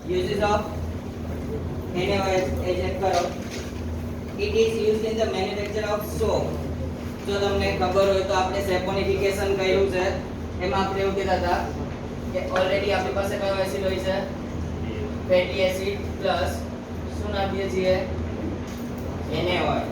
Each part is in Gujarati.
uses of NaOH A check કરો. It is used in the manufacture of soap. જો તમને ખબર હોય તો આપણે સેપોનિફિકેશન કર્યું છે એમાં આપણે એવું કહેતા હતા કે ઓલરેડી આપણી પાસે કયો એસિડ હોય છે ફેટી એસિડ પ્લસ શું નાખીએ છીએ NaOH.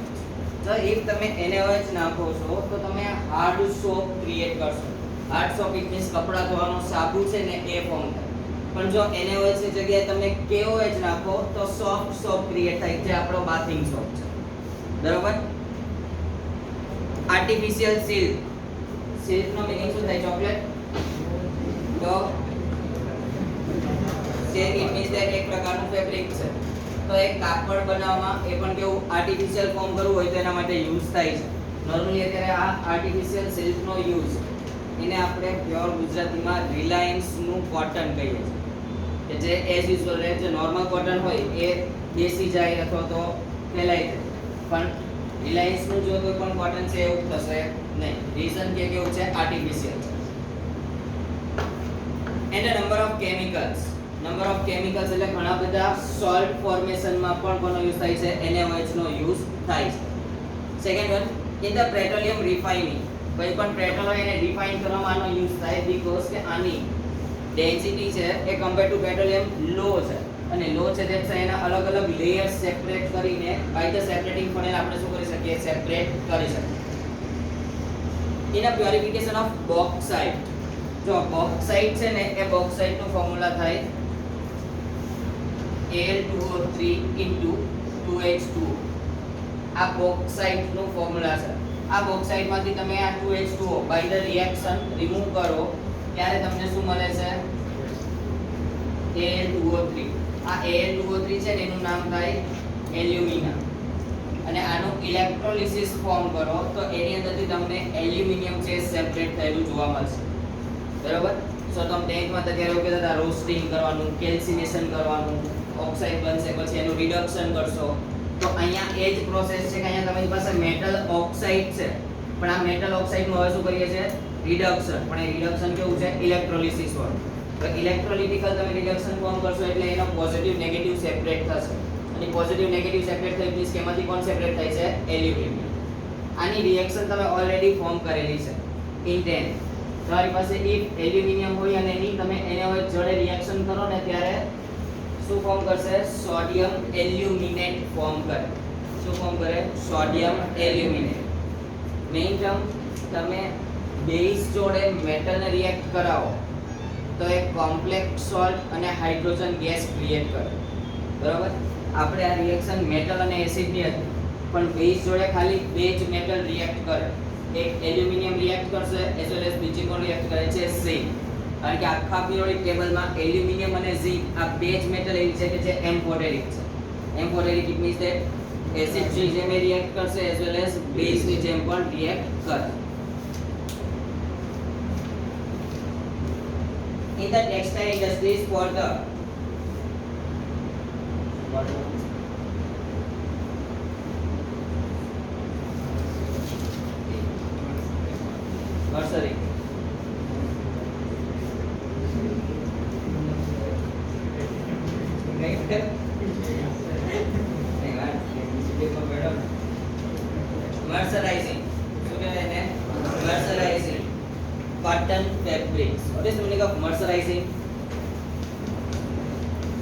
તો if તમે NaOH નાખો છો તો તમે હાર્ડ સોપ ક્રિએટ કરશો. હાર્ડ સોપ ઇટ મીન્સ કપડા ધોવાનો સાબુ છે ને એ ફોર્મ થાય. પણ જો NaOH ની જગ્યાએ તમે KOH નાખો તો સોફ્ટ સોપ ક્રિએટ થાય જે આપણો બાથિંગ સોપ છે. બરાબર. Artificial silk. સિલ્ક નો મીનિંગ શું થાય ચોકલેટ? તો સિલ્ક ઇટ મીન્સ ધેટ એક પ્રકારનું ફેબ્રિક છે. તો એક કાપડ બનાવવામાં એ પણ કેવું આર્ટિફિશિયલ ફોર્મ કરવું હોય તો એના માટે યુઝ થાય છે. નોર્મલી અત્યારે આ આર્ટિફિશિયલ સિલ્ક નો યુઝ એને આપણે પ્યોર ગુજરાતીમાં રિલાયન્સ નું કોટન કહીએ છીએ. કે જે એઝ યુઝ્યુઅલ રહે જે નોર્મલ કોટન હોય એ બેસી જાય અથવા તો ફેલાઈ જાય. પણ રિલાયન્સ નું જો કોઈ પણ કોટન છે એવું થશે નહીં. રીઝન કે કેવું છે આર્ટિફિશિયલ છે. And number of chemicals. Number of chemicals એટલે ઘણા બધા સોલ્ટ ફોર્મેશન માં પણ કોનો યુઝ થાય છે NaOH નો યુઝ થાય છે. Second one in the petroleum refining. કોઈ પણ પેટ્રોલ હોય એને રિફાઇન કરવામાં આનો યુઝ થાય બીકોઝ કે આની ડેન્સિટી છે એ કમ્પેર ટુ પેટ્રોલિયમ લો છે અને લો છે તે એના અલગ અલગ લેયર્સ સેપરેટ કરીને બાય ધ સેપરેટિંગ ફનેલ આપણે શું કરી શકીએ સેપરેટ કરી શકીએ. In a purification of bauxite. જો બોક્સાઇટ છે ને એ બોક્સાઇટ નું ફોર્મ્યુલા થાય Al2O3 2H2. આ બોક્સાઇટ નું ફોર્મ્યુલા છે. આ બોક્સાઇટ માંથી તમે આ 2H2O by the reaction remove કરો ત્યારે તમને શું મળે છે Al2O3. આ Al2O3 છે એનું નામ થાય એલ્યુમિના અને આનું ઇલેક્ટ્રોલિસિસ ફોર્મ કરો તો એની અંદરથી તમને એલ્યુમિનિયમ છે સેપરેટ થયેલું જોવા મળશે. બરાબર. સો તમે ટેન્કમાં તો ત્યારે એવું કહેતા હતા રોસ્ટિંગ કરવાનું, કેલ્સિનેશન કરવાનું, ઓક્સાઇડ બનશે પછી એનું રિડક્શન કરશો. તો અહીંયા એ જ પ્રોસેસ છે કે અહીંયા તમારી પાસે મેટલ ઓક્સાઇડ છે પણ આ મેટલ ઓક્સાઇડ નું હવે શું કરીએ છીએ રિડક્શન. પણ એ રિડક્શન કેવું છે ઇલેક્ટ્રોલિસિસ વાળું. તો ઇલેક્ટ્રોલિટિકલ તમે રિડક્શન ફોર્મ કરશો એટલે એનો પોઝિટિવ નેગેટિવ સેપરેટ થશે અને પોઝિટિવ નેગેટિવ સેપરેટ થઈ મીન્સ કે એમાંથી કોણ સેપરેટ થાય છે એલ્યુમિનિયમ. આની રિએક્શન તમે ઓલરેડી ફોર્મ કરેલી છે ઇન 10. તમારી પાસે ઇફ એલ્યુમિનિયમ હોય અને એની તમે NaOH જોડે રિએક્શન કરો ને ત્યારે શું ફોર્મ કરશે સોડિયમ એલ્યુમિનેટ ફોર્મ કરે. શું ફોર્મ કરે સોડિયમ એલ્યુમિનેટ. મેઇન ટર્મ તમે બેઝ જોડે મેટલને રિએક્ટ કરાવો તો એક કોમ્પ્લેક્સ સોલ્ટ અને હાઇડ્રોજન ગેસ ક્રિએટ કરે. બરાબર. આપણે આ રિએક્શન મેટલ અને એસિડ ની હતી પણ બેઝ જોડે ખાલી બે જ મેટલ રિએક્ટ કરે. એક એલ્યુમિનિયમ રિએક્ટ કરશે એઝ વેલ એઝ બીજી કોણ રિએક્ટ કરે છે ઝિંક. કારણ કે આખા પિરિયોડિક ટેબલમાં એલ્યુમિનિયમ અને ઝિંક આ બે જ મેટલ એવી છે કે જે એમ્ફોટેરિક છે. એમ્ફોટેરિક ઇટ મીન્સ ધેટ એસિડ ની જેમ રિએક્ટ કરશે એઝ વેલ એઝ બેઝ ની જેમ પણ રિએક્ટ કરે. In the textile industries for the nursery. Mercerizing. શું કહેવાય એને mercerizing cotton fabrics. What is the meaning of mercerizing?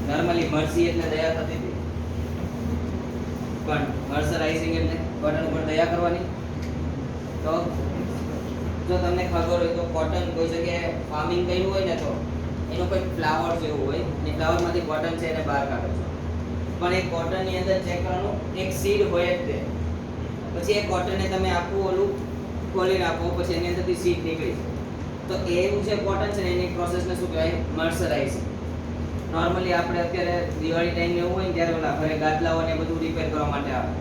Normally mercy એટલે દયા થતી હતી પણ mercerizing એટલે કોટન ઉપર દયા કરવાની. તો જો તમને ખબર હોય તો કોટન કોઈ જગ્યાએ ફાર્મિંગ કર્યું હોય ને તો એનું કોઈ ફ્લાવર જેવું હોય અને ફ્લાવરમાંથી કોટન છે એને બહાર કાઢો છો પણ એ કોટનની અંદર ચેક કરવાનું એક સીડ હોય જ તે પછી એ કોટનને તમે આખું ઓલું ખોલી નાખો પછી એની અંદરથી સીડ નીકળી તો એવું જે કોટન છે ને એની પ્રોસેસને શું કહેવાય મર્સરાઇઝિંગ. નોર્મલી આપણે અત્યારે દિવાળી ટાઈમ એવું હોય ને ત્યારે ઓલા ઘરે ગાદલાઓ ને બધું રિપેર કરવા માટે આવે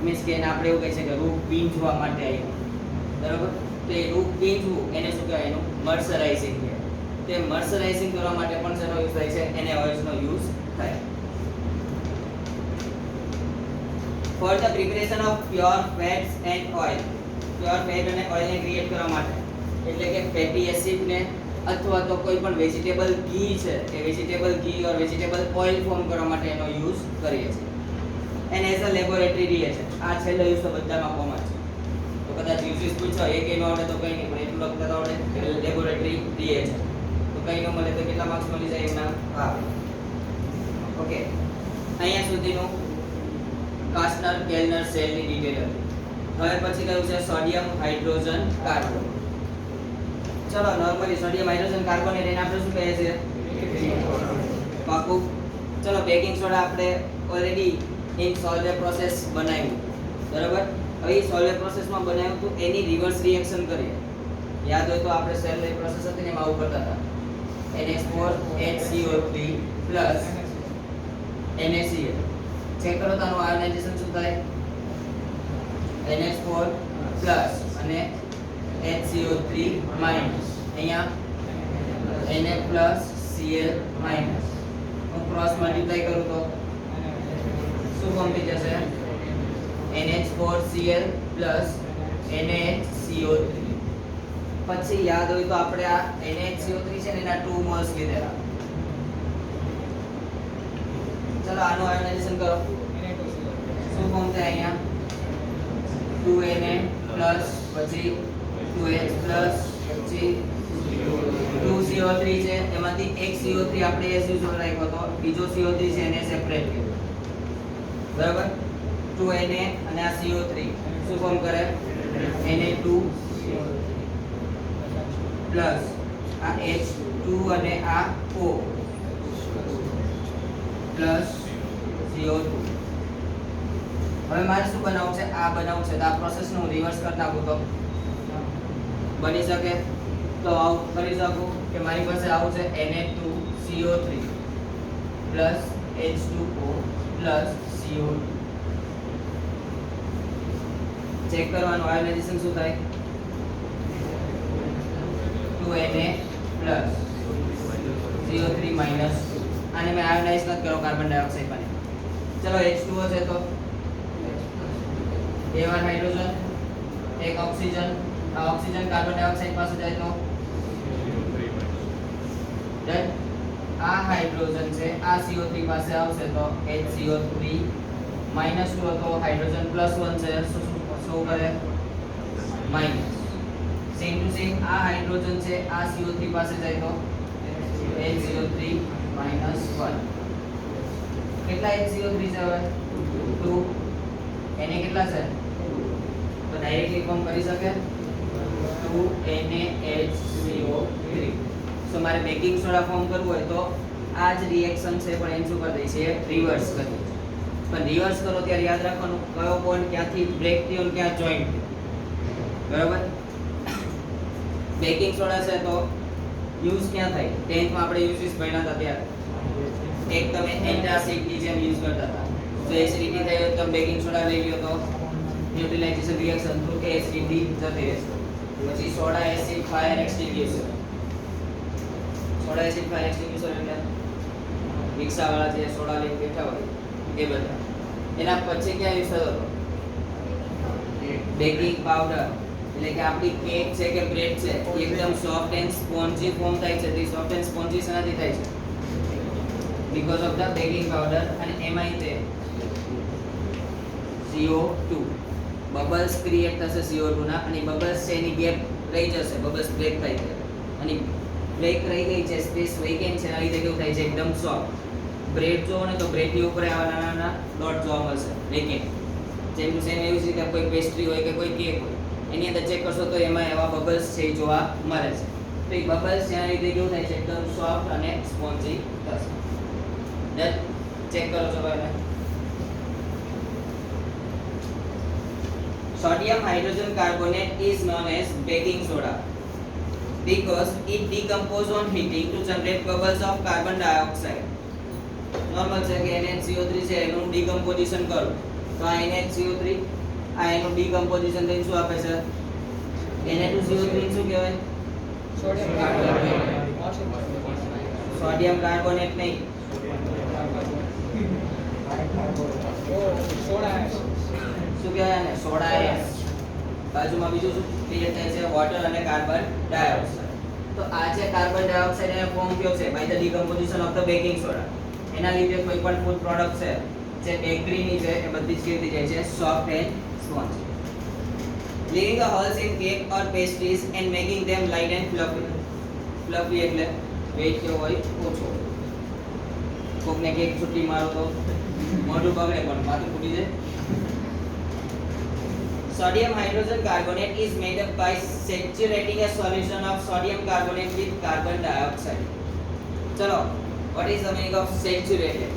મીન્સ કે એને આપણે એવું કહી શકીએ કે રૂફ ભીંજવા માટે આવ્યું. બરાબર. તો એ રૂફ ભીંજવું એને શું કહેવાય એનું મર્સરાઇઝિંગ કહેવાય. તે મર્સરાઇઝિંગ કરવા માટે પણ શેનો યુઝ થાય છે NaOH નો યુઝ થાય. For the preparation of pure fats and oil. Pure fat અને ઓઇલ ને ક્રિએટ કરવા માટે એટલે કે ફેટી એસિડ ને અથવા તો કોઈ પણ વેજીટેબલ ઘી છે એ વેજીટેબલ ઘી ઓર વેજીટેબલ ઓઇલ ફોર્મ કરવા માટે એનો યુઝ કરીએ છીએ. And as a laboratory reaction. આ છેલ્લો યુઝ તો બધામાં કોમન છે. તો કદાચ યુઝિસ પૂછો એક એનો આવડે તો કંઈ નહીં, પણ એટલું લખતા તો આવડે લેબોરેટરી રિએક્શન. તો કંઈ ન મળે તો કેટલા માર્ક્સ મળી જાય એમના? હા. ઓકે, અહીંયા સુધીનું કાસ્ટનર કેલ્નર સેલની ડિટેલ હતી. હવે પછી કયું છે સોડિયમ હાઇડ્રોજન કાર્બોનેટ. ચલો નોર્મલી સોડિયમ હાઇડ્રોજન કાર્બોનેટ એને આપણે શું કહીએ છીએ? પાકું. ચલો બેકિંગ સોડા આપણે ઓલરેડી ઇન સોલ્વે પ્રોસેસ બનાવ્યું, બરાબર? હવે સોલ્વે પ્રોસેસમાં બનાવ્યું તો એની રિવર્સ રિએક્શન કરીએ. યાદ હોય તો આપણે સેલની પ્રોસેસ હતી ને એમાં આવું કરતા હતા. NH4HCO3 NaCl. ચેક કરો તો આનું આયોનાઇઝેશન શું થાય? NH4 અને HCO3 અહીંયા Na+Cl-. હું ક્રોસ મલ્ટીપ્લાય કરું તો શું ફોર્મ થઈ જશે? NH4Cl NaCO3. પછી યાદ હોય તો આપણે આ NaCO3 છે ને એના 2 મોલ્સ લીધેલા. ચલો આનું આયોનાઇઝેશન કરો. શું ફોર્મ થાય અહીંયા? 2Na+ પછી 2H+ પછી 2CO3 છે. એમાંથી એક CO3 આપણે એસ યુઝ રાખ્યો તો, બીજો CO3 છે એને સેપરેટ કર્યો, બરાબર? 2Na અને આ CO3 શું ફોર્મ કરે? Na2 પ્લસ આ H2 અને આ O પ્લસ CO2. હવે મારે શું બનાવવું છે? આ બનાવવું છે. તો આ પ્રોસેસનું હું રિવર્સ કરી નાખું તો બની શકે? તો આવું કરી શકું કે મારી પાસે આવું છે Na2CO3 plus H2O plus CO2. Check કરવાનું આયોનાઇઝેશન શું થાય? 2Na plus CO3 minus. આને મેં આયોનાઇઝ નથી કર્યો કાર્બન ડાયોક્સાઇડ પાણી. ચલો H2O છે તો A1 હાઇડ્રોજન, એક ઓક્સિજન. આ ઓક્સિજન કાર્બન ડાયોક્સાઇડ પાસે જાય તો ડન. આ હાઇડ્રોજન છે આ CO3 પાસે આવશે તો HCO3 -2 હતો, હાઇડ્રોજન +1 છે, શું કરે? માઈનસ. સેમ ટુ સેમ આ હાઇડ્રોજન છે આ CO3 પાસે જાય તો HCO3 -1. કેટલા HCO3 છે હવે? 2. એને કેટલા છે? તો ડાયરેક્ટલી ફોર્મ કરી શકે 2NaHCO3. સો મારે બેકિંગ સોડા ફોર્મ કરવું હોય તો આ જ રિએક્શન છે પણ એને શું કરી દઈએ છીએ? રિવર્સ કરી દઈએ. પણ રિવર્સ કરો ત્યારે યાદ રાખવાનું કયો બોન્ડ ક્યાંથી બ્રેક થયો અને ક્યાં જોઈન્ટ થયો, બરાબર? બેકિંગ સોડા છે તો યુઝ ક્યાં થાય? 10th માં આપણે યુઝિસ ભણ્યા હતા ત્યારે એક તમે એન્ટાસિડની જેમ યુઝ કરતા હતા. તો એસિડિટી થઈ હોય તો બેકિંગ સોડા લઈ લ્યો તો ન્યુટ્રલાઇઝેશન રિએક્શન થ્રુ કે એસિડિટી જતી રહેશે. પછી soda acid fire extinguisher. Soda acid fire extinguisher એટલે રિક્ષાવાળા જે સોડા લઈને બેઠા હોય એ બધા. એના પછી ક્યાં યુઝ થતો હતો? Baking powder. એટલે કે આપણી કેક છે કે બ્રેડ છે એકદમ સોફ્ટ એન્ડ સ્પોન્જી ફોર્મ થાય છે. તે સોફ્ટ એન્ડ સ્પોન્જી શેનાથી થાય છે? Because of the baking powder. અને એમાંય તે CO2 બબલ્સ ક્રિએટ થશે CO2 ના, અને બબલ્સ છે એની ગેપ રહી જશે, બબલ્સ બ્રેક થાય છે અને બ્રેક રહી ગઈ છે, સ્પેસ વેકેન્ટ છે, એના લીધે કેવું થાય છે? એકદમ સોફ્ટ. બ્રેડ જોવો ને તો બ્રેડની ઉપર આવા નાના નાના ડોટ જોવા મળશે વેકેન્ટ. જેમ ટુ સેમ એવી જ રીતે કોઈ પેસ્ટ્રી હોય કે કોઈ કેક હોય એની અંદર ચેક કરશો તો એમાં એવા બબલ્સ છે એ જોવા મળે છે. તો એ બબલ્સ જેના લીધે કેવું થાય છે? એકદમ સોફ્ટ અને સ્પોન્જી થશે. ડન. ચેક કરો છો ભાઈ. Sodium hydrogen carbonate is known as baking soda because it decomposes on heating to generate bubbles of carbon dioxide. Normal છે કે NaCO3 છે એનું ડીકમ્પોઝિશન કરું તો આ NaCO3 આ એનું ડીકમ્પોઝિશન થઈને શું આપે છે? Na2CO3 શું કહેવાય? સોડિયમ કાર્બોનેટ નહીં, શું કહેવાય ને? Soda S. બાજુમાં બીજું શું ક્રિએટ થાય છે? વોટર અને કાર્બન ડાયોક્સાઇડ. તો આ જે કાર્બન ડાયોક્સાઇડ એને ફોર્મ થયો છે by the decomposition of the baking soda. એના લીધે કોઈ પણ ફૂડ પ્રોડક્ટ છે જે બેકરીની છે એ બધી જ કેવી થઈ જાય છે soft and sponge. leaving the holes in cake or pastries and making them light and fluffy. fluffy એટલે વેટ કેવો હોય ઓછો. કોકને કેક છૂટી મારો તો મોઢું બગડે પણ માથું ફૂટી જાય. Sodium hydrogen carbonate is made up by saturating a solution of sodium carbonate with carbon dioxide. ચલો, what is the meaning of saturated?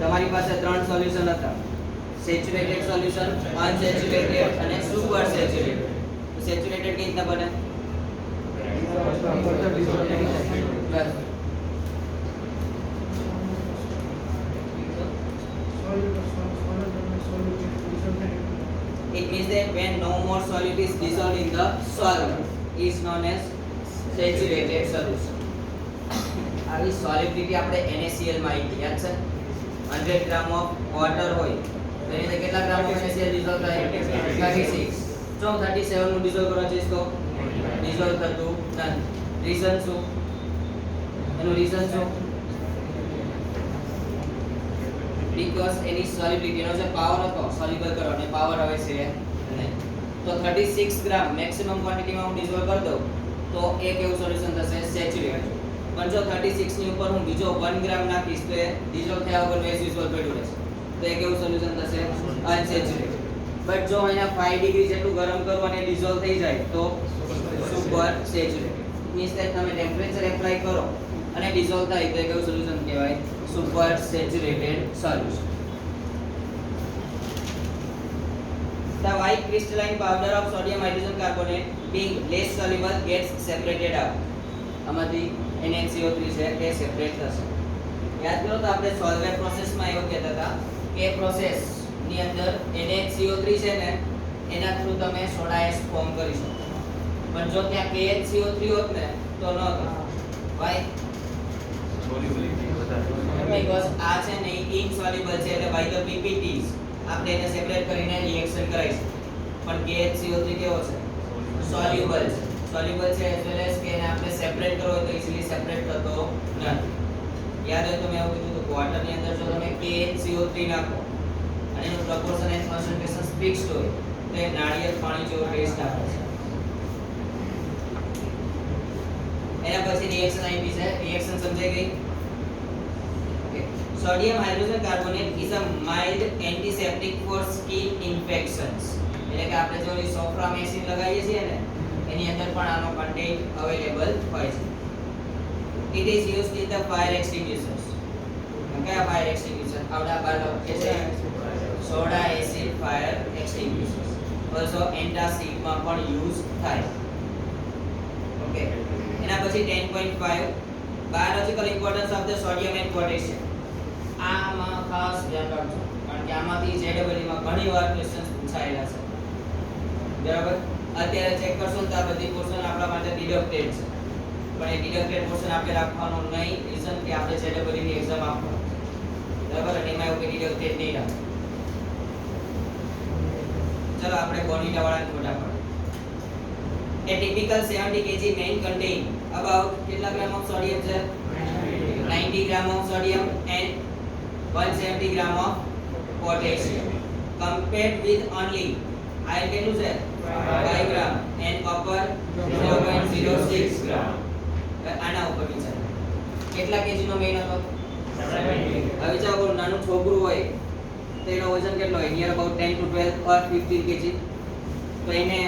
તમારી પાસે ત્રણ સોલ્યુશન હતા. સેચ્યુરેટેડ સોલ્યુશન, અનસેચ્યુરેટેડ અને સુપર સેચ્યુરેટેડ. તો સેચ્યુરેટેડ કેવી રીતના બને? It means that when no more solute is dissolved in the solvent is known as saturated solution. આવી સોલિડિટી આપણે NaCl માં આવી યાદ છે 100 ગ્રામ ઓફ વોટર હોય તો એને કેટલા ગ્રામ ઓફ NaCl ડિસોલ્વ થાય 36. જો 37 નું ડિસોલ્વ કરવા જઈશ તો ડિસોલ્વ થતું નથી. રીઝન શું? એનું રીઝન શું? because એની સોલિબિલિટી નો જે પાવર હતો સોલ્યુબલ કરવાનો પાવર હવે છે નહીં. તો 36 ગ્રામ મેક્સિમમ ક્વોન્ટિટીમાં હું ડિસોલ્વ કરી દઉં તો એક એવું સોલ્યુશન થશે સેચ્યુરેટેડ. પણ જો 36 ની ઉપર હું બીજો 1 ગ્રામ નાખીશ તો એ ડિસોલ્વ થયા વગર એઝ યુઝ્યુઅલ પડ્યું રહેશે તો એક એવું સોલ્યુશન થશે અનસેચ્યુરેટેડ. બટ જો અહીંયા 5 ડિગ્રી જેટલું ગરમ કરો અને ડિસોલ્વ થઈ જાય તો સુપર સેચ્યુરેટેડ. મીન્સ કે તમે ટેમ્પરેચર એપ્લાય કરો અને ડિસોલ્વ થાય તો એક એવું સોલ્યુશન કહેવાય super saturated solution. The white crystalline powder of sodium hydrogen carbonate being less soluble gets separated out. આમાંથી NaCO3 છે તે સેપરેટ થશે. યાદ કરો તો આપણે સોલ્વેન્ટ પ્રોસેસમાં એવું કહેતા હતા કે પ્રોસેસ ની અંદર NaCO3 છે ને એના થ્રુ તમે સોડા એશ ફોર્મ કરી શકો. પણ જો ત્યાં KHCO3 હોત ને તો ન થાય. Why? because આ છે ને ઇનસોલ્યુબલ છે એટલે by the PPTs આપણે એને સેપરેટ કરીને રિએક્શન કરાવીશું. પણ KHCO3 કેવો છે? સોલ્યુબલ છે. સોલ્યુબલ છે એઝ વેલ એઝ કે એને આપણે સેપરેટ કરવો હોય તો ઈઝીલી સેપરેટ થતો નથી. યાદ હોય તો મેં એવું કીધું કે વોટરની અંદર જો તમે KHCO3 નાખો અને એનું પ્રપોર્શન એન્ડ કોન્સન્ટ્રેશન ફિક્સ્ડ હોય તો એ નાળિયેર પાણી જેવો ટેસ્ટ આપે છે. એના પછી રિએક્શન આવી છે. રિએક્શન સમજાઈ ગઈ? Sodium hydrogen carbonate is a mild antiseptic for skin infections. એટલે કે આપણે જો સોફ્રામેસિન લગાવીએ છીએ ને એની અંદર પણ આનો કન્ટેન્ટ અવેલેબલ હોય છે. It is used in the fire extinguishers. કયા ફાયર એક્સટિંગ્યુશર? આવડા બાર કે છે સોડા એસિડ ફાયર એક્સટિંગ્યુશર્સ. also એન્ટાસિડમાં પણ યુઝ થાય. ઓકે. એના પછી 10.5 biological importance of the sodium and potassium. આમાં ખાસ ધ્યાન રાખજો કારણ કે આમાંથી JEE માં ઘણીવાર ક્વેશ્ચન્સ પૂછાયેલા છે. બરાબર? અત્યારે ચેક કરશો તો આ બધી પોર્શન આપણા માટે ડિડક્ટેડ છે. પણ એ ડિડક્ટેડ પોર્શન આપણે રાખવાનો નહીં. રીઝન કે આપણે JEE ની એક્ઝામ આપવાની. બરાબર? અને એમાં એવું કે ડિડક્ટેડ નહીં રાખો. ચલો આપણે બોર્નિટા વાળાને ફટાફટ. A typical 70 kg main contain about કેટલા ગ્રામ ઓફ સોડિયમ છે? 90 gram of sodium and 170 gram of potassium. Compared with only iron કેટલું છે? 5 gram and copper 0.06 gram. આના ઉપર વિચાર. કેટલા કેજી નો મેઇન હતો? 70. હવે વિચાર કરો નાનું છોકરું હોય તો એનો વજન કેટલો હોય? Near about 10 to 12 or 15 kg. તો એને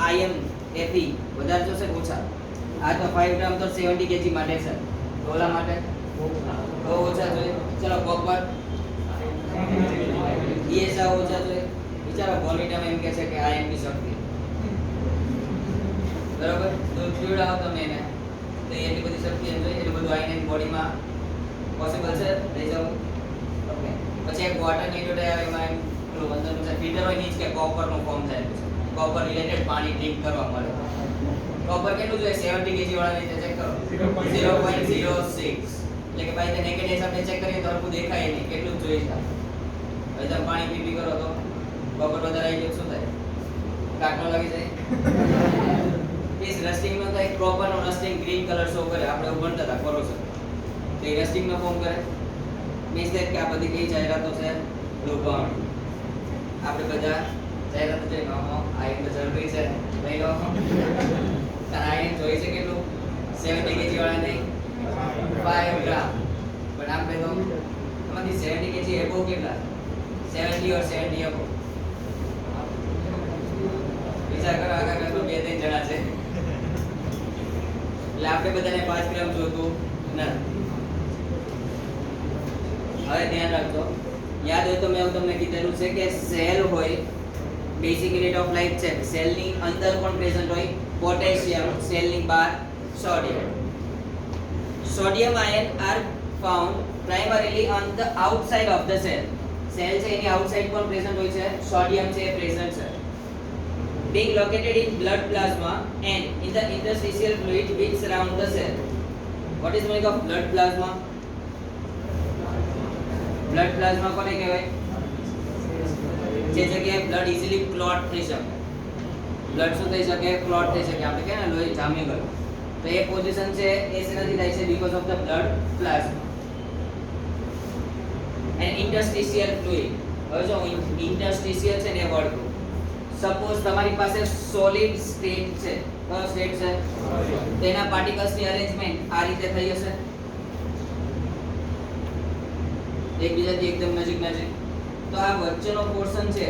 આયન Fe વધારે જોશે ઓછા? આ તો 5 ગ્રામ તો 70 kg માટે છે. ઓલા માટે બહુ ઓછા જોઈએ. ચલો કોપર ESA ઓછા જોઈએ. વિચારો બોર્નિટામાં એમ કહે છે કે આયનની શક્તિ બરાબર દૂધ પીવડાવો તમે એને તો એટલી બધી શક્તિ એમ જોઈએ એટલું બધું આયન બોડીમાં પોસિબલ છે લઈ જાવ. ઓકે. પછી એક વોટર નિટ્રોડાય આવે એમાં પેલું અંદરનું છે ફિલ્ટર હોય નીચ કે કોપરનું ફોર્મ થાય છે. કોપર રિલેટેડ પાણી ડ્રિંક કરવા મળે. કોપર કેટલું જોઈએ? 70 kg વાળા રીતે ચેક કરો 0.06 એટલે કે ભાઈ તે નેગેટિવ આપણે ચેક કરીએ તો હરખું દેખાય નહીં કેટલું જોઈએ છે. હવે તમે પાણી પી કરો તો કોપર વધારે આવી જાય શું થાય? કાટલો લાગી જાય. મીન્સ રસ્ટિંગ નો તો એક પ્રોપર નો રસ્ટિંગ ગ્રીન કલર શો કરે, આપણે એવું ભણતા હતા કોરોસન, તો એ રસ્ટિંગ નો ફોર્મ કરે. મીન્સ કે આ બધી કઈ જાહેરાતો છે? લોભામણી. આપણે બધા જાહેરાતો જોઈ આ એક તો જરૂરી છે લઈ લો. આ એક જોઈ છે કેટલું 70 કેજી વાળા નહીં 5 ગ્રામ, પણ આપણે તો આમાંથી 70 કેજી એબો કેટલા 70 or 70 એબો વિચાર કરો. આગળ તો 2-3 જણા છે એટલે આપણે બધાને 5 ગ્રામ જોતું નથી. હવે ધ્યાન રાખજો, યાદ હોય તો મેં તમને કીધેલું છે કે સેલ હોય બેઝિક યુનિટ ઓફ લાઈફ છે, સેલની અંદર પણ પ્રેઝન્ટ હોય પોટેશિયમ, સેલની બહાર sodium. Sodium ion are found primarily on the outside of the cell. Cell છે એની આઉટસાઇડ પણ પ્રેઝન્ટ હોય છે, સોડિયમ છે એ પ્રેઝન્ટ છે. being located in blood plasma and in the interstitial fluid which surround the cell. What is the meaning of blood plasma? blood plasma કોને કહેવાય? જે જગ્યાએ blood easily clot થઈ શકે, blood શું થઈ શકે? clot થઈ શકે. આપણે કહે ને લોહી જામી ગયું, તો એ પોઝિશન છે એ શેનાથી થાય છે? because of the blood plasma. and interstitial fluid. હવે જો interstitial છે ને એ વર્ડ, સપોઝ તમારી પાસે સોલિડ સ્ટેટ છે, કયો સ્ટેટ છે? તેના પાર્ટિકલ્સ ની અરેન્જમેન્ટ આ રીતે થઈ હશે, એકબીજાથી એકદમ નજીક નજીક. તો આ વચ્ચેનો પોર્શન છે,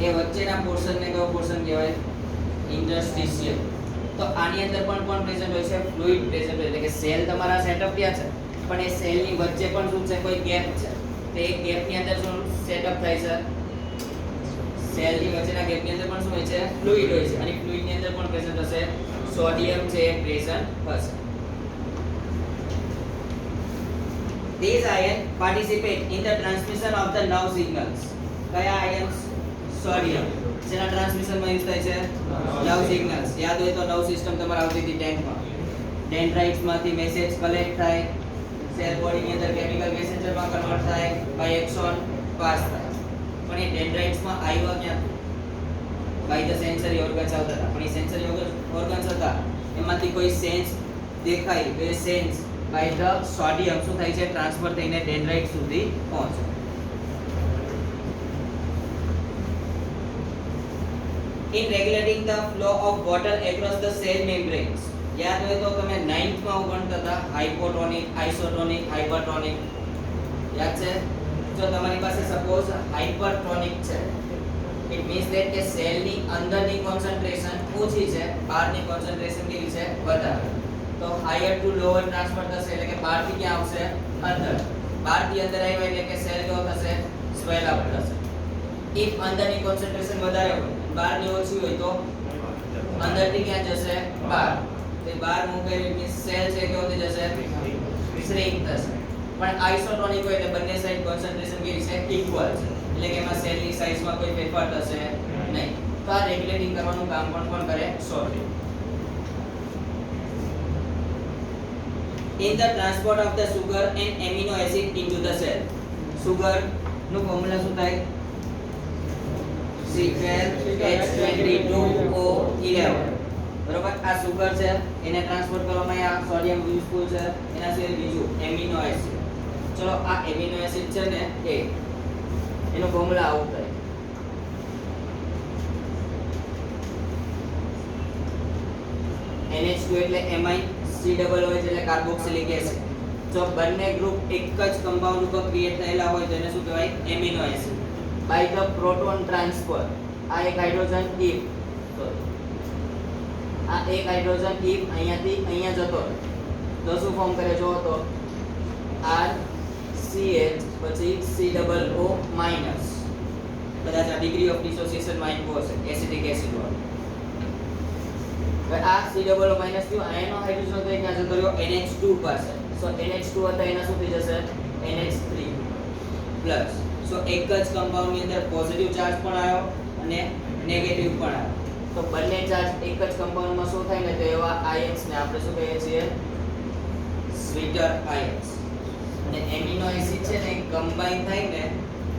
એ વચ્ચેના પોર્શનને કયો પોર્શન કહેવાય? ઇન્ટરસ્ટિશિયલ. તો આની અંદર પણ પ્રેઝન્ટ હોય છે ફ્લુઇડ પ્રેઝન્ટ હોય, એટલે કે સેલ તમારા સેટઅપ થયા છે, પણ એ સેલની વચ્ચે પણ શું છે? કોઈ ગેપ છે. તો એ ગેપની અંદર શું સેટઅપ થાય છે? સેલની વચ્ચેના ગેપની અંદર પણ શું હોય છે? ફ્લુઇડ હોય છે, અને ફ્લુઇડની અંદર પણ પ્રેઝન્ટ હશે સોડિયમ છે એ પ્રેઝન્ટ હશે. These ions participate in the transmission of the nerve signals. કયા ions? સોડિયમ. જેના ટ્રાન્સમિશનમાં યુઝ થાય છે નર્વ સિગ્નલ્સ. યાદ હોય તો નર્વ સિસ્ટમ તમારે આવતી હતી 10th માં. ડેન્ડ્રાઇટ્સ માંથી મેસેજ કલેક્ટ થાય, સેલ બોડીની અંદર કેમિકલ મેસેન્જરમાં કન્વર્ટ થાય, બાય એક્સોન પાસ થાય. પણ એ ડેન્ડ્રાઇટ્સમાં આવ્યા ક્યાંથી? બાય ધ સેન્સરી ઓર્ગન્સ આવતા હતા. પણ એ સેન્સરી ઓર્ગન્સ હતા એમાંથી કોઈ સેન્સ દેખાય તો એ સેન્સ બાય ધ સોડિયમ શું થાય છે? ટ્રાન્સફર થઈને ડેન્ડ્રાઇટ સુધી પહોંચે. in regulating the flow of water across the cell membranes. યાદ હોય તો તમે 9th માં ભણતા હતા હાઇપોટોનિક, આઇસોટોનિક, હાઇપરટોનિક. યાદ છે? જો તમારી પાસે સપોઝ હાઇપરટોનિક છે, ઇટ મીન્સ ધેટ કે સેલની અંદરની કોન્સન્ટ્રેશન ઓછી છે, બહારની કોન્સન્ટ્રેશન કેવી છે? વધારે. તો હાયર ટુ લોઅર ટ્રાન્સફર થશે, એટલે કે બહારથી ક્યાં આવશે? અંદર. બહારથી અંદર આવ્યો એટલે કે સેલ કેવો થશે? સ્વેલ અપ થશે. ઇફ અંદરની કોન્સન્ટ્રેશન વધારે હોય, બહારની ઓછી હોય, તો અંદરથી ક્યાં જશે? બહાર. તો બહાર મૂકે મીન્સ સેલ છે કેવો થઈ જશે? શ્રિંક થશે. પણ આઇસોટોનિક હોય એટલે બંને સાઈડ કોન્સન્ટ્રેશન કેવી છે? ઇક્વલ છે, એટલે કે એમાં સેલની સાઈઝમાં કોઈ ફેરફાર થશે નહીં. તો આ રેગ્યુલેટિંગ કરવાનું કામ પણ કોણ કરે? Sodium. in the transport of the sugar and amino acid into the cell. sugar નું ફોર્મ્યુલા શું થાય? C12H22O11. બરોબર? આ સુગર છે, એને ટ્રાન્સપોર્ટ કરવામાં આ સોડિયમ યુઝફુલ છે. એના સિવાય બીજું એમિનો એસિડ. ચલો આ એમિનો એસિડ છે ને એ એનો ફોર્મ્યુલા આવું થાય. NH2 એટલે એમાઇન, COOH એટલે કાર્બોક્સિલિક એસિડ. જો બંને ગ્રુપ એક જ કમ્પાઉન્ડ ઉપર ક્રિએટ થયેલા હોય તો એને શું કહેવાય? Amino acid. By the proton transfer, આ એક હાઇડ્રોજન ઇફ, આ એક હાઇડ્રોજન ઇફ અહીંયાથી અહીંયા જતો તો શું ફોર્મ કરે? જો તો RCH પછી COO માઈનસ. કદાચ આ ડિગ્રી ઓફ ડિસોસિએશન માં આવ્યો હશે એસિડિક એસિડ વાળો. આ COO માઈનસ થયો, આનો હાઇડ્રોજન તો ક્યાં જતો રહ્યો? NH2 પાસે. સો NH2 હતા એના શું થઈ જશે? NH3 plus. સો એક જ કમ્પાઉન્ડ ની અંદર પોઝિટિવ ચાર્જ પણ આવ્યો અને નેગેટિવ પણ આવ્યો. તો બંને ચાર્જ એક જ કમ્પાઉન્ડ માં શું થાય ને? તો એવા આયન્સ ને આપણે શું કહીએ છીએ? Sweeter ions. અને એમિનો એસિડ છે ને કમ્બાઈન થાય ને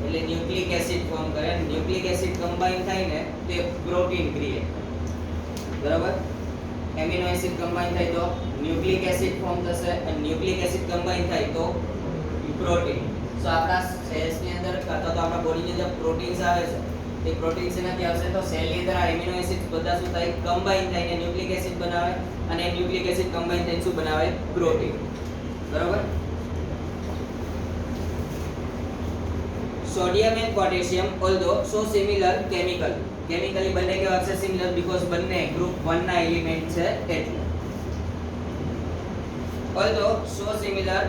એટલે ન્યુક્લિક એસિડ ફોર્મ કરે. ન્યુક્લિક એસિડ કમ્બાઈન થાય ને તે પ્રોટીન ક્રિએટ. બરાબર. એમિનો એસિડ કમ્બાઈન થાય તો ન્યુક્લિક એસિડ ફોર્મ થશે અને ન્યુક્લિક એસિડ કમ્બાઈન થાય તો પ્રોટીન. સો આપણા સેલ્સ ની અંદર કાં તો આપણા બોડીની અંદર પ્રોટીન્સ આવે છે, તે પ્રોટીન્સ એનાથી આવશે તો સેલની અંદર આ એમિનો એસિડ બધા શું થાય, કમ્બાઈન થઈને ન્યુક્લિક એસિડ બનાવે અને ન્યુક્લિક એસિડ કમ્બાઈન થઈને શું બનાવે, પ્રોટીન. બરાબર. Sodium and potassium although so similar chemically બંને કેવા છે, સિમિલર, બીકોઝ બંને ગ્રુપ 1 ના એલિમેન્ટ છે એટલે. although so similar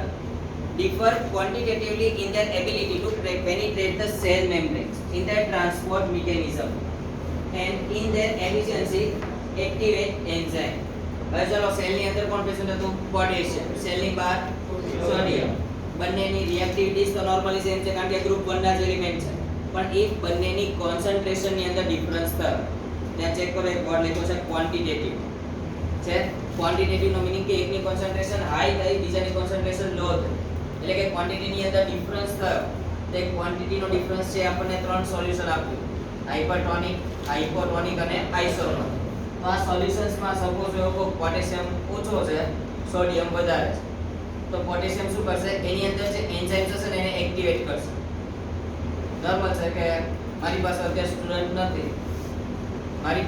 differ quantitatively in their ability to penetrate the cell membranes, in their transport mechanism and in their efficiency activate enzyme. હવે ચલો સેલ ની અંદર કોણ પ્રેઝન્ટ હતું, પોટેશિયમ, સેલ ની બહાર સોડિયમ. બંનેની રિએક્ટિવિટીઝ તો નોર્મલી સેમ છે કારણ કે ગ્રુપ 1 ના જ એલિમેન્ટ છે, પણ if બંનેની કોન્સન્ટ્રેશન ની અંદર ડિફરન્સ થાય, ત્યાં ચેક કરો, એક વર્ડ લખ્યો છે ક્વોન્ટિટેટિવ છે. ક્વોન્ટિટેટિવ નો મીનિંગ કે એકની કોન્સન્ટ્રેશન હાઈ થઈ, બીજાની કોન્સન્ટ્રેશન લો થઈ, એટલે કે ક્વોન્ટિટી ની અંદર ડિફરન્સ થયો. તે ક્વોન્ટિટી નો ડિફરન્સ છે આપણને ત્રણ સોલ્યુશન આપ્યું, હાઇપરટોનિક, હાઇપોટોનિક અને આઇસોટોનિક. તો આ સોલ્યુશન્સ માં સપોઝ એવો પોટેશિયમ ઓછો છે, સોડિયમ વધારે છે, તો પોટેશિયમ શું કરશે, એની અંદર જે એન્ઝાઇમ્સ હશે ને એને એક્ટિવેટ કરશે. નોર્મલ છે કે મારી પાસે અત્યારે સ્ટુડન્ટ નથી, તમારે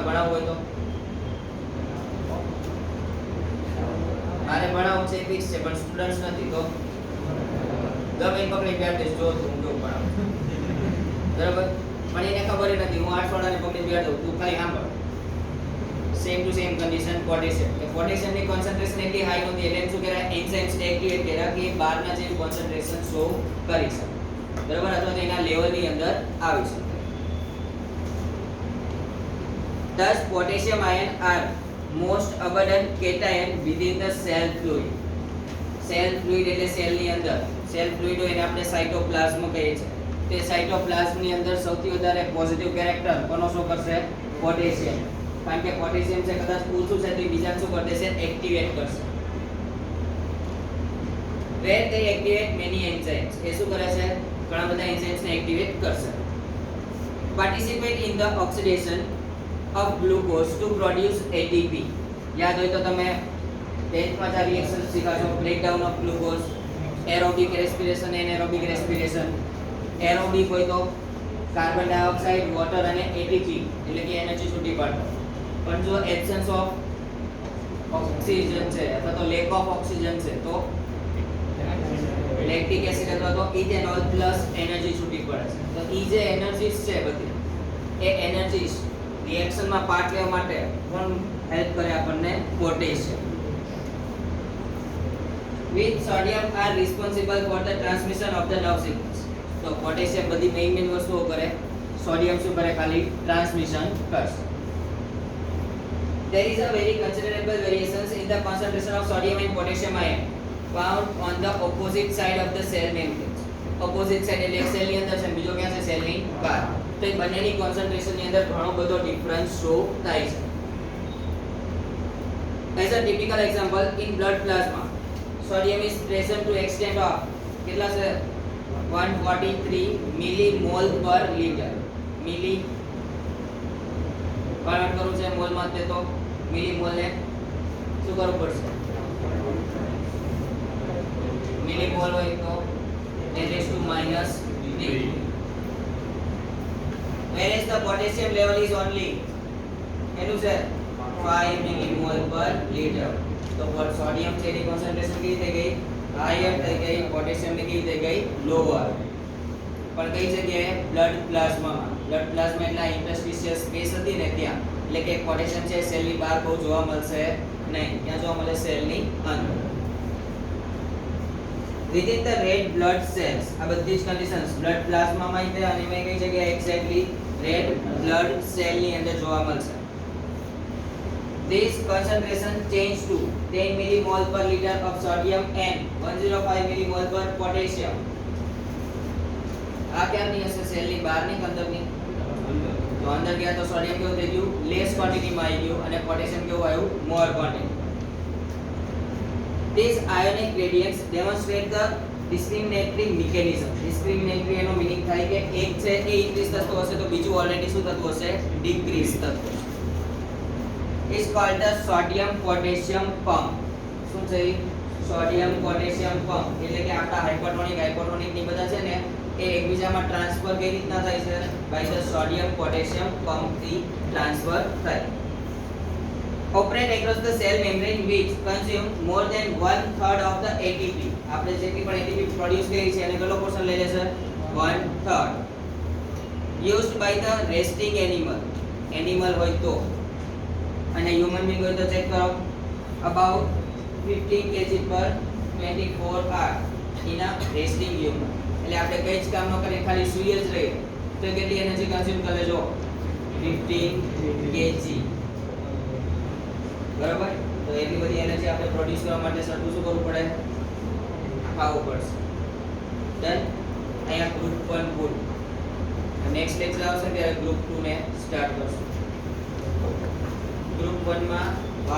ભણાવવું હોય તો મારે ભણાવવું છે ફિક્સ છે, પણ સ્ટુડન્ટ્સ નથી તો ગમે પકડી બેઠ દઈશ, જો તું કેવું ભણાવું. બરાબર. પણ એને ખબર નથી, હું 8 વાળાને પકડી બેઠ દઉં, તું ખાલી સાંભળ. Same to same condition potassium. કે પોટેશિયમની કોન્સન્ટ્રેશન એટલી હાઈ નહોતી એટલે શું કહેવાય, એન્ઝાઇમ્સ એક્ટિવેટ કર્યા કે બહારના જે કોન્સન્ટ્રેશન શો કરી શકે. બરાબર. અથવા તો એના લેવલની અંદર આવી શકે. Thus potassium ion are most abundant cation within the cell fluid. Cell fluid એટલે સેલની અંદર, સેલ ફ્લુઇડ હોય એને આપણે સાઇટોપ્લાઝમ કહીએ છીએ. તે સાઇટોપ્લાઝમની અંદર સૌથી વધારે પોઝિટિવ કેરેક્ટર કોનો શો કરશે, પોટેશિયમ. કારણ કે પોટેશિયમ છે કદાચ ઓછું છે તો બીજા શું કરી દેશે, એક્ટિવેટ કરશે. where they activate many enzymes, એ શું કરે છે, ઘણા બધા એન્ઝાઇમ્સ ને એક્ટિવેટ કરશે. participate in the oxidation of glucose to produce ATP. યાદ હોય તો તમે 10th માં આ રિએક્શન શીખાશો, breakdown of glucose, aerobic respiration, anaerobic respiration. Aerobic હોય તો કાર્બન ડાયોક્સાઇડ, વોટર અને એટીપી એટલે કે એનર્જી છૂટી પાડતો. પણ જો એબ્સન્સ ઓફ ઓક્સિજન છે અથવા તો લેક ઓફ ઓક્સિજન છે તો લેક્ટિક એસિડ અથવા તો ઇથેનોલ પ્લસ એનર્જી છૂટી પડે છે. તો ઈ જે એનર્જીસ છે બધી, એ એનર્જીસ રિએક્શનમાં પાર્ટ લેવા માટે કોણ હેલ્પ કરે આપણને, potassium. with sodium are responsible for the transmission of the nerve signals. તો પોટેશિયમ બધી મેઇન વસ્તુઓ કરે, સોડિયમ શું કરે, ખાલી ટ્રાન્સમિશન કરશે. There is a very considerable variations in the concentration of sodium and potassium ion found on the opposite side of the cell membranes. Opposite side એટલે સેલ ની અંદર છે, બીજો ક્યાં છે, સેલ ની બહાર. તો એ બંનેની કોન્સન્ટ્રેશન ની અંદર ઘણો બધો ડિફરન્સ શો થાય છે. As a typical example, in blood plasma sodium is present to extent of કેટલા છે, 143 millimol per liter. મિલી કન્વર્ટ કરવું છે મોલ માં, તે તો મિલીમોલ ને શું કરવું પડશે, મિલીમોલ હોય તો 10⁻³ whereas the potassium level is only કેટલું છે, 5 millimol per liter. તો સોડિયમ છે એની કોન્સન્ટ્રેશન કેવી થઈ ગઈ, હાયર થઈ ગઈ, પોટેશિયમ ની કેવી થઈ ગઈ, લોઅર. પણ કઈ જગ્યાએ, બ્લડ પ્લાઝમામાં. બ્લડ પ્લાઝમા એટલે ઇન્ટરસ્ટિશિયલ સ્પેસ હતી ને ત્યાં, એટલે કે પોટેશિયમ છે સેલની બહાર બહુ જોવા મળશે નહીં, ત્યાં જોવા મળે સેલની અંદર. within the red blood cells, આ બધી જ કન્ડિશન્સ બ્લડ પ્લાઝમામાં છે અને એમાં કઈ જગ્યાએ એક્ઝેક્ટલી રેડ બ્લડ સેલની અંદર જોવા મળશે. This concentration change to 10 millimole per liter of sodium and 105 millimole per potassium. આ ક્યાંની હશે, સેલની બહારની કે અંદરની? તો અંદર ગયા તો સોડિયમ કેવું થઈ ગયું, લેસ ક્વોન્ટિટીમાં આવી ગયું અને પોટેશિયમ કેવું આવ્યું, more quantity. These ionic gradients demonstrate the discriminatory mechanism. Discriminatory એનો મીનિંગ થાય કે એક છે એ ઇન્ક્રીઝ થતું હશે તો બીજું ઓલરેડી શું થતું હશે, ડિક્રીઝ થતું હશે. Is called the sodium potassium pump. શું છે? Sodium potassium pump. એટલે કે આપણા હાઇપરટોનિક ની બધા છે ને એ એકબીજામાં ટ્રાન્સફર કઈ રીતના થાય છે? By the sodium potassium pump થી ટ્રાન્સફર થાય. Operate across the cell membrane which consume more than 1/3 of the ATP. આપણે જેટલી પણ ATP પ્રોડ્યુસ કરી છે એને કેટલો પોર્શન લઈ લેશે? 1/3. used by the resting animal હોય તો, અને હ્યુમન બીંગ હોય તો ચેક કરો. about 15 kg per 24 hour in a resting human. એટલે આપણે કઈ જ કામ ન કરીએ, ખાલી સૂઈ જ રહીએ તો કેટલી એનર્જી કન્ઝ્યુમ કરે? જો 15 kg. બરાબર? તો એટલી બધી એનર્જી આપણે પ્રોડ્યુસ કરવા માટે સટું શું કરવું પડે? ખાવું પડશે. ડન. અહીંયા ગ્રુપ 1 પૂરું. નેક્સ્ટ લેક્ચર આવશે ત્યારે ગ્રુપ 2 ને સ્ટાર્ટ કરશું. ગ્રુપ 1 માં